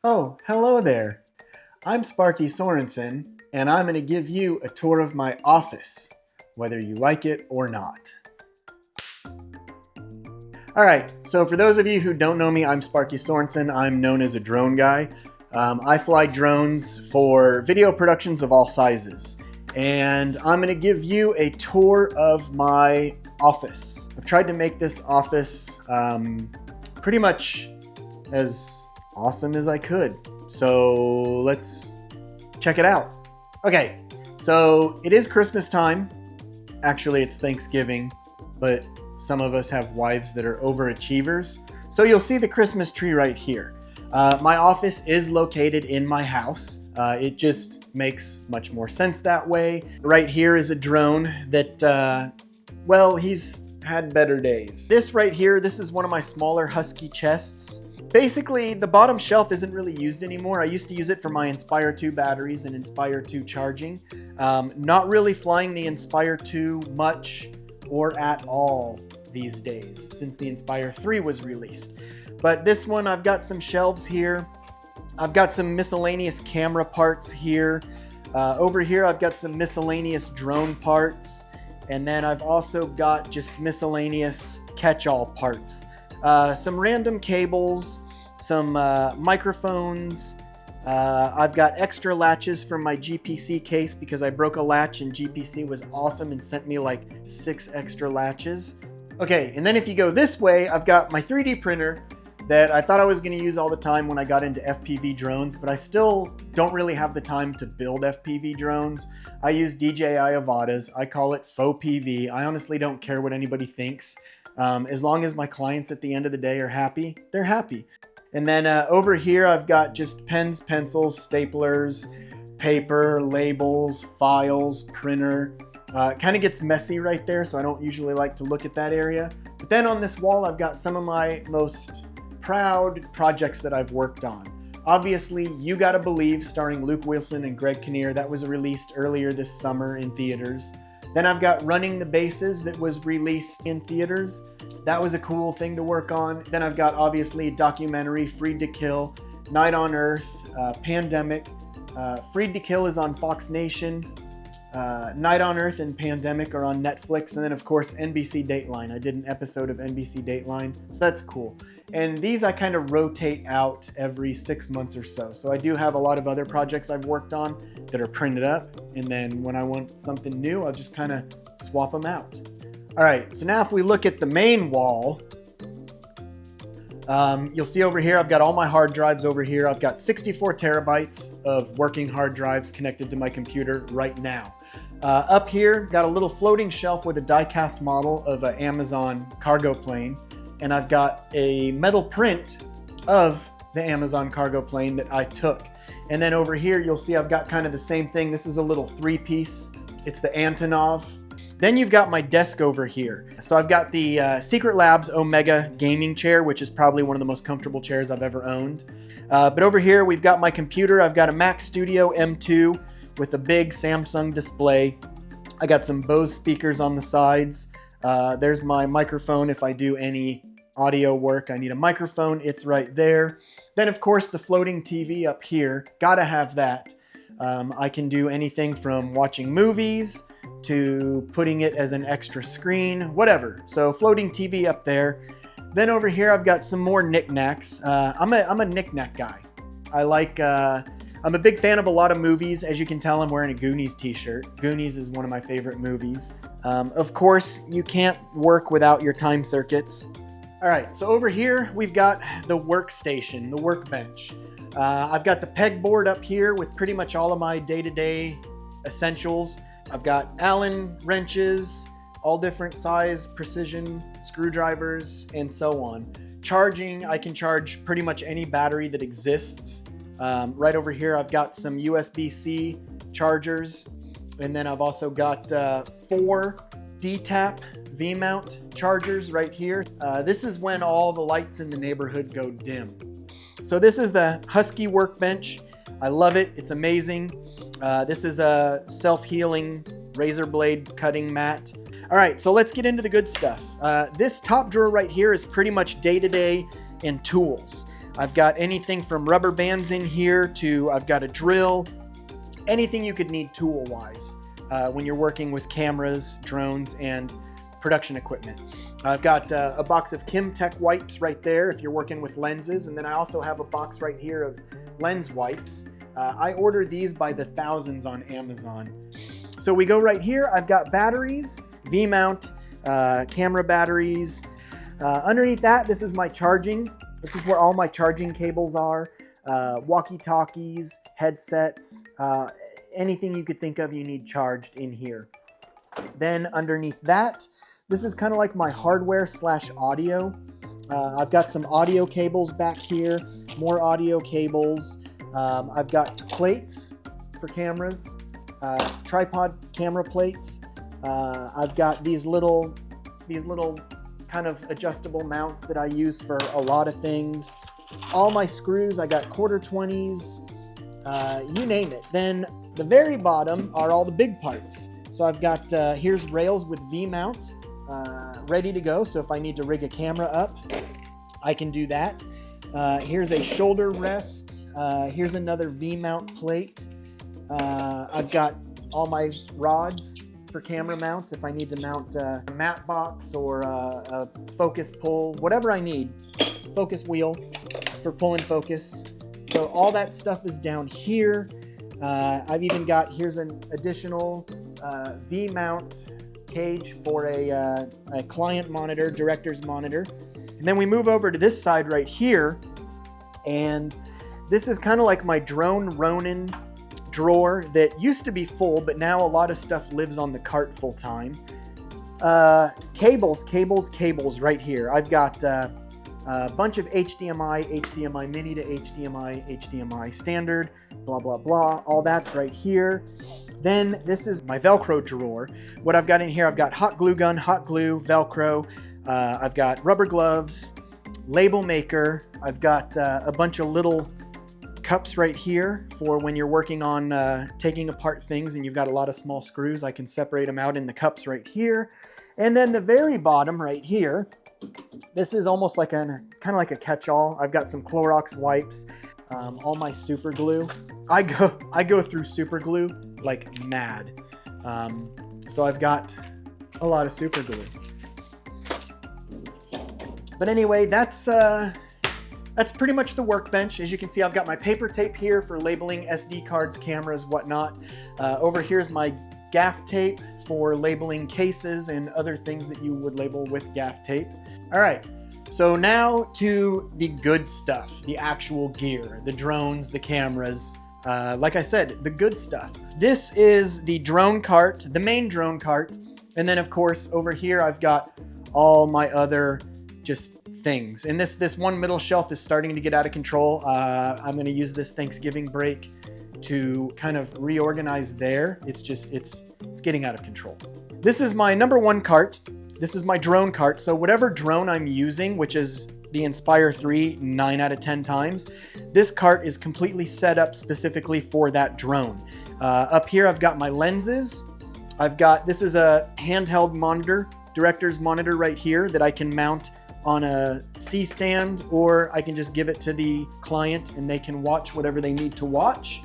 Oh, hello there. I'm Sparky Sorensen, and I'm going to give you a tour of my office, whether you like it or not. Alright, so for those of you who don't know me, I'm Sparky Sorensen. I'm known as a drone guy. I fly drones for video productions of all sizes, and I'm going to give you a tour of my office. I've tried to make this office pretty much as awesome as I could. So let's check it out. Okay, so it is Christmas time. Actually, it's Thanksgiving, but some of us have wives that are overachievers. So you'll see the Christmas tree right here. My office is located in my house. It just makes much more sense that way. Right here is a drone that, well, he's had better days. This right here, this is one of my smaller Husky chests. Basically, the bottom shelf isn't really used anymore. I used to use it for my Inspire 2 batteries and Inspire 2 charging. Not really flying the Inspire 2 much or at all these days since the Inspire 3 was released. But this one, I've got some shelves here. I've got some miscellaneous camera parts here. Over here, I've got some miscellaneous drone parts. And then I've also got just miscellaneous catch-all parts. Some random cables, some microphones. I've got extra latches from my GPC case because I broke a latch and GPC was awesome and sent me like 6 extra latches. Okay, and then if you go this way, I've got my 3D printer that I thought I was going to use all the time when I got into FPV drones, but I still don't really have the time to build FPV drones. I use DJI Avatas. I call it faux PV. I honestly don't care what anybody thinks. As long as my clients at the end of the day are happy, they're happy. And then over here, I've got just pens, pencils, staplers, paper, labels, files, printer. It kind of gets messy right there, so I don't usually like to look at that area. But then on this wall, I've got some of my most proud projects that I've worked on. Obviously, You Gotta Believe, starring Luke Wilson and Greg Kinnear. That was released earlier this summer in theaters. Then I've got Running the Bases that was released in theaters. That was a cool thing to work on. Then I've got obviously a documentary, Freed to Kill, Night on Earth, Pandemic. Freed to Kill is on Fox Nation. Night on Earth and Pandemic are on Netflix. And then of course NBC Dateline. I did an episode of NBC Dateline, so that's cool. And these I kind of rotate out every 6 months or so. So I do have a lot of other projects I've worked on that are printed up. And then when I want something new, I'll just kind of swap them out. All right, so now if we look at the main wall, you'll see over here, I've got all my hard drives over here. I've got 64 terabytes of working hard drives connected to my computer right now. Up here, got a little floating shelf with a die-cast model of an Amazon cargo plane. And I've got a metal print of the Amazon cargo plane that I took. And then over here, you'll see I've got kind of the same thing. This is a little 3-piece. It's the Antonov. Then you've got my desk over here. So I've got the Secret Labs Omega gaming chair, which is probably one of the most comfortable chairs I've ever owned. But over here, we've got my computer. I've got a Mac Studio M2 with a big Samsung display. I got some Bose speakers on the sides. There's my microphone. If I do any audio work, I need a microphone. It's right there. Then, of course, the floating TV up here. Gotta have that. I can do anything from watching movies to putting it as an extra screen, whatever. So floating TV up there. Then over here, I've got some more knickknacks. I'm a knickknack guy. I'm a big fan of a lot of movies. As you can tell, I'm wearing a Goonies t-shirt. Goonies is one of my favorite movies. Of course, you can't work without your time circuits. All right, so over here, we've got the workstation, the workbench. I've got the pegboard up here with pretty much all of my day-to-day essentials. I've got Allen wrenches, all different size, precision screwdrivers, and so on. Charging, I can charge pretty much any battery that exists. Right over here, I've got some USB-C chargers, and then I've also got 4 D-Tap V-mount chargers right here. This is when all the lights in the neighborhood go dim. So this is the Husky workbench. I love it. It's amazing. This is a self-healing razor blade cutting mat. All right, so let's get into the good stuff. This top drawer right here is pretty much day-to-day and tools. I've got anything from rubber bands in here to I've got a drill, anything you could need tool-wise when you're working with cameras, drones, and production equipment. I've got a box of Kimtech wipes right there if you're working with lenses, and then I also have a box right here of lens wipes. I order these by the thousands on Amazon. So we go right here. I've got batteries, V-mount, camera batteries. Underneath that, this is my charging. This is where all my charging cables are. Walkie-talkies, headsets, anything you could think of you need charged in here. Then underneath that, this is kind of like my hardware / audio. I've got some audio cables back here, more audio cables. I've got plates for cameras, tripod camera plates. I've got these little kind of adjustable mounts that I use for a lot of things. All my screws, I got 1/4-20s, you name it. Then the very bottom are all the big parts. So I've got, here's rails with V-mount ready to go. So if I need to rig a camera up, I can do that. Here's a shoulder rest. Here's another V-mount plate. I've got all my rods for camera mounts if I need to mount a matte box or a focus pull, whatever I need. Focus wheel for pulling focus. So all that stuff is down here. I've even got, here's an additional V-mount cage for a client monitor, director's monitor. And then we move over to this side right here, and this is kind of like my drone Ronin drawer that used to be full, but now a lot of stuff lives on the cart full time. Cables right here. I've got a bunch of HDMI mini to HDMI standard, blah, blah, blah. All that's right here. Then this is my Velcro drawer. What I've got in here, I've got hot glue gun, hot glue, Velcro. I've got rubber gloves, label maker. I've got a bunch of little cups right here for when you're working on taking apart things and you've got a lot of small screws. I can separate them out in the cups right here. And then the very bottom right here, this is almost like kind of like a catch-all. I've got some Clorox wipes, all my super glue. I go through super glue like mad. So I've got a lot of super glue. But anyway, that's pretty much the workbench. As you can see, I've got my paper tape here for labeling SD cards, cameras, whatnot. Over here's my gaff tape for labeling cases and other things that you would label with gaff tape. All right, so now to the good stuff, the actual gear, the drones, the cameras. Like I said, the good stuff. This is the drone cart, the main drone cart. And then of course, over here, I've got all my other just things. And this one middle shelf is starting to get out of control. I'm going to use this Thanksgiving break to kind of reorganize there. It's getting out of control. This is my number one cart. This is my drone cart. So whatever drone I'm using, which is the Inspire 3 9 out of 10 times, this cart is completely set up specifically for that drone. Up here, I've got my lenses. This is a handheld monitor, director's monitor right here that I can mount on a C-stand, or I can just give it to the client and they can watch whatever they need to watch.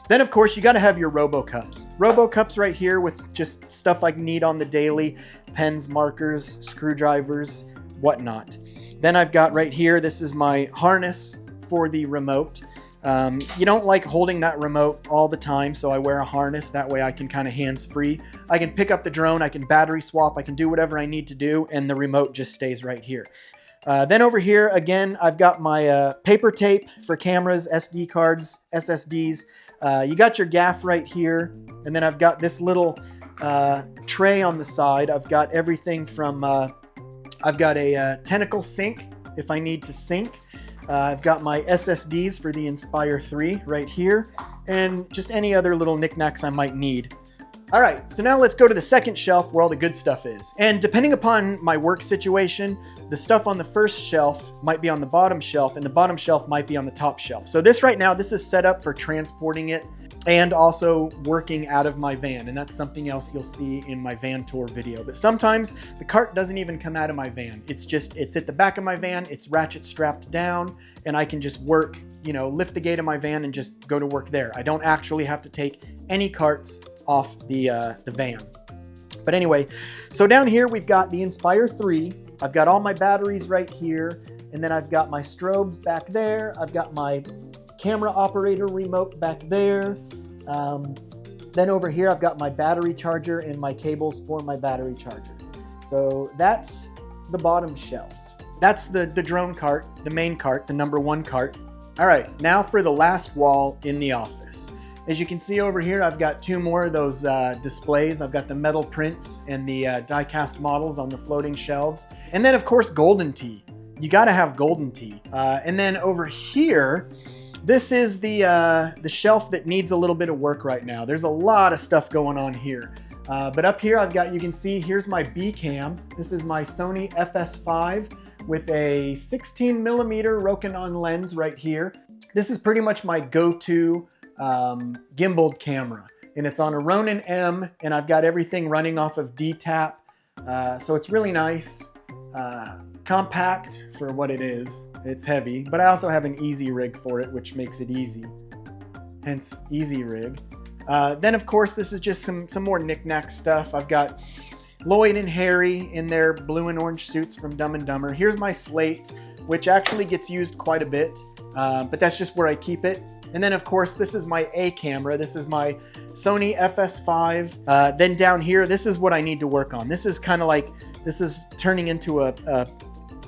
Then of course you got to have your RoboCups. RoboCups right here with just stuff I need on the daily, pens, markers, screwdrivers, whatnot. Then I've got right here, this is my harness for the remote. You don't like holding that remote all the time, so I wear a harness. That way I can kind of hands-free. I can pick up the drone, I can battery swap, I can do whatever I need to do, and the remote just stays right here. Then over here, again, I've got my paper tape for cameras, SD cards, SSDs. You got your gaff right here, and then I've got this little tray on the side. I've got everything from, I've got a tentacle sink if I need to sync. I've got my SSDs for the Inspire 3 right here, and just any other little knickknacks I might need. All right, so now let's go to the second shelf where all the good stuff is. And depending upon my work situation, the stuff on the first shelf might be on the bottom shelf, and the bottom shelf might be on the top shelf. So this right now, this is set up for transporting it and also working out of my van. And that's something else you'll see in my van tour video. But sometimes the cart doesn't even come out of my van. It's at the back of my van, it's ratchet strapped down, and I can just work, lift the gate of my van and just go to work there. I don't actually have to take any carts off the van. But anyway, so down here we've got the Inspire 3. I've got all my batteries right here, and then I've got my strobes back there. I've got my camera operator remote back there. Then over here I've got my battery charger and my cables for my battery charger. So that's the bottom shelf. That's the drone cart, the main cart, the number 1 cart. All right, now for the last wall in the office. As you can see over here, I've got 2 more of those displays. I've got the metal prints and the die-cast models on the floating shelves. And then of course, Golden Tee. You gotta have Golden Tee. And then over here, this is the shelf that needs a little bit of work right now. There's a lot of stuff going on here. But up here you can see, here's my B cam. This is my Sony FS5 with a 16mm Rokinon lens right here. This is pretty much my go-to gimbaled camera. And it's on a Ronin M, and I've got everything running off of DTAP. So it's really nice. Compact for what it is. It's heavy, but I also have an easy rig for it, which makes it easy. Hence, easy rig. Then of course, this is just some more knick-knack stuff. I've got Lloyd and Harry in their blue and orange suits from Dumb and Dumber. Here's my slate, which actually gets used quite a bit, but that's just where I keep it. And then of course, this is my A camera. This is my Sony FS5. Then down here, this is what I need to work on. This is kind of like, this is turning into a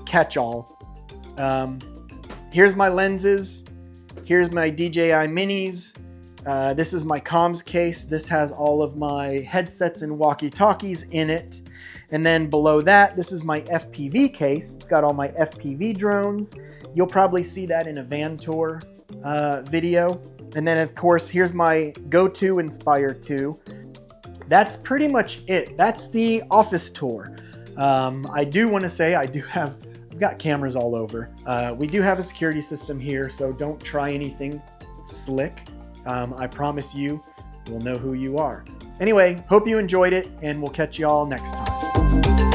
catch-all. Here's my lenses. Here's my DJI minis. This is my comms case. This has all of my headsets and walkie-talkies in it. And then below that, this is my FPV case. It's got all my FPV drones. You'll probably see that in a van tour video. And then of course, here's my go-to Inspire 2. That's pretty much it. That's the office tour. I do want to say I've got cameras all over. We do have a security system here, so don't try anything slick. I promise you, we'll know who you are. Anyway, hope you enjoyed it, and we'll catch you all next time.